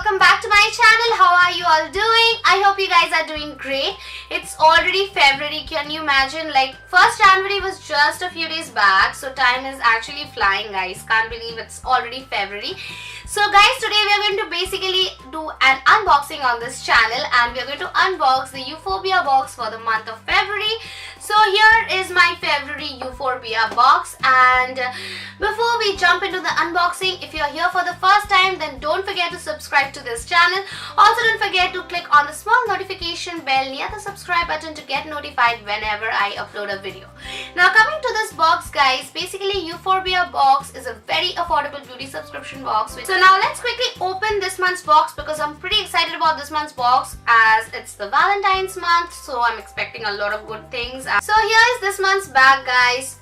welcome back to my channel. How are you all doing? I hope you guys are doing great. It's already February. Can you imagine? Like 1st January was just a few days back, so time is actually flying, guys. Can't believe it's already February. So guys, today we are going to basically do an unboxing on this channel, and we are going to unbox the Euphorbia box for the month of February. So here is my February Euphorbia box, and before we jump into the unboxing, if you are here for the first time, then don't forget to subscribe to this channel. Also don't forget to click on the small notification bell near the subscribe button to get notified whenever I upload a video. Now coming to this box, guys, basically Euphorbia box is a very affordable beauty subscription box. So now let's quickly open this month's box because I'm pretty excited about this month's box as it's the Valentines month, so I'm expecting a lot of good things. So here is this month's bag, guys.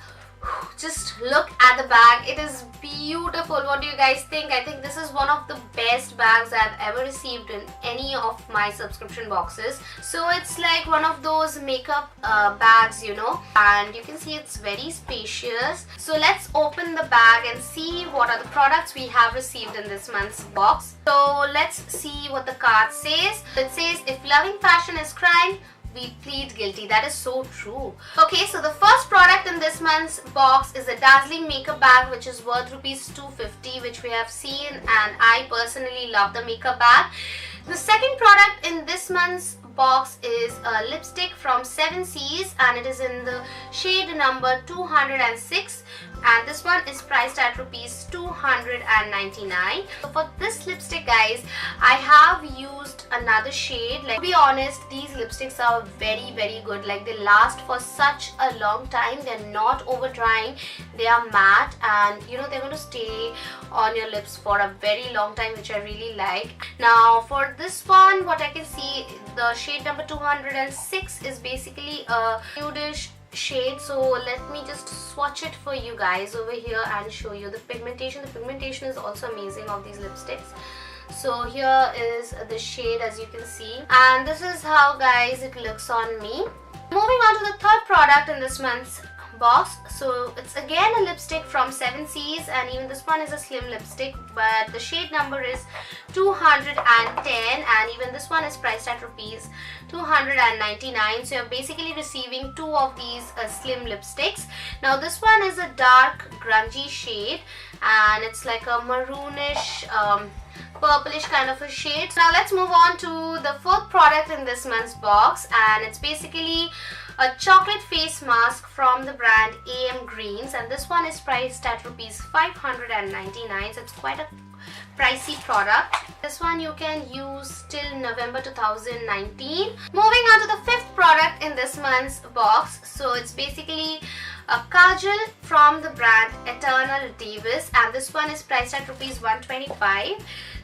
Just look at the bag. It is beautiful. What do you guys think? I think this is one of the best bags I've ever received in any of my subscription boxes. So it's like one of those makeup bags, you know, and you can see it's very spacious. So let's open the bag and see what are the products we have received in this month's box. So let's see what the card says. It says, if loving fashion is crime, we plead guilty. That is so true. Okay, so the first product in this month's box is a dazzling makeup bag which is worth rupees 250, which we have seen, and I personally love the makeup bag. The second product in this month's box is a lipstick from 7 Seas, and it is in the shade number 206, and this one is priced at rupees 299. So for this lipstick, guys, I have used another shade. Like, to be honest, these lipsticks are very good. Like, they last for such a long time. They're not over drying, they are matte, and you know, they're going to stay on your lips for a very long time, which I really like. Now for this one, what I can see, the shade number 206 is basically a nudish shade. So let me just swatch it for you guys over here and show you the pigmentation. The pigmentation is also amazing of these lipsticks. So here is the shade, as you can see, and this is how, guys, it looks on me. Moving on to the third product in this month's box. So it's again a lipstick from 7 Seas, and even this one is a slim lipstick, but the shade number is 210, and even this one is priced at rupees 299. So you're basically receiving two of these slim lipsticks. Now this one is a dark grungy shade, and it's like a maroonish purplish kind of a shade. So now let's move on to the fourth product in this month's box, and it's basically a chocolate face mask from the brand AM Greens, and this one is priced at rupees 599. So it's quite a pricey product. This one you can use till November 2019. Moving on to the fifth product in this month's box. So it's basically a kajal from the brand Eternal Davis, and this one is priced at rupees 125.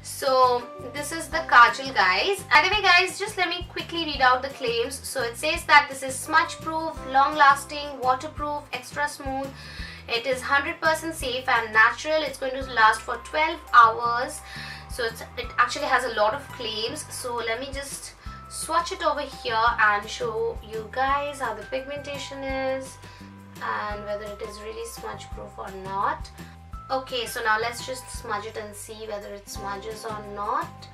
So this is the kajal, guys. Anyway, guys, just let me quickly read out the claims. So it says that this is smudge proof, long lasting, waterproof, extra smooth. It is 100% safe and natural. It's going to last for 12 hours. So it actually has a lot of claims. So let me just swatch it over here and show you guys how the pigmentation is and whether it is really smudge proof or not. Okay, so now let's just smudge it and see whether it smudges or not.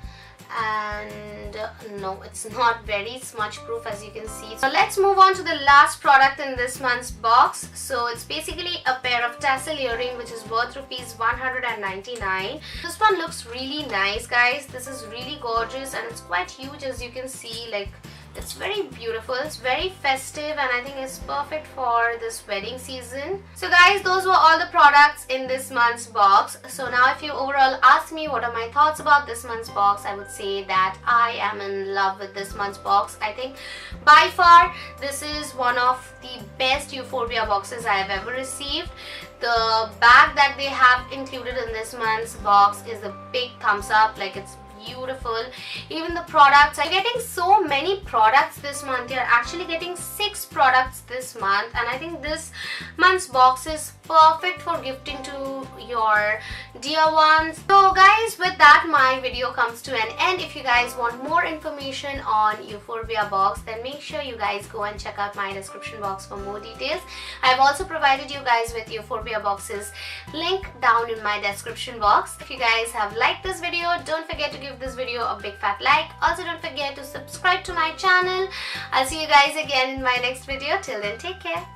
And no, it's not very smudge proof, as you can see. So let's move on to the last product in this month's box. So it's basically a pair of tassel earring which is worth rupees 199. This one looks really nice, guys. This is really gorgeous, and it's quite huge, as you can see. Like, it's very beautiful, it's very festive, and I think it's perfect for this wedding season. So guys, those were all the products in this month's box. So now if you overall ask me what are my thoughts about this month's box, I would say that I am in love with this month's box. I think by far this is one of the best Euphorbia boxes I have ever received. The bag that they have included in this month's box is a big thumbs up. Like, it's beautiful. Even the products, I'm getting so many products this month. You're actually getting 6 products this month, and I think this month's box is perfect for gifting to your dear ones. So guys, with that, my video comes to an end. If you guys want more information on Euphorbia box, then make sure you guys go and check out my description box for more details. I've also provided you guys with Euphorbia box's link down in my description box. If you guys have liked this video, don't forget to give give this video a big fat like. Also don't forget to subscribe to my channel. I'll see you guys again in my next video. Till then, take care.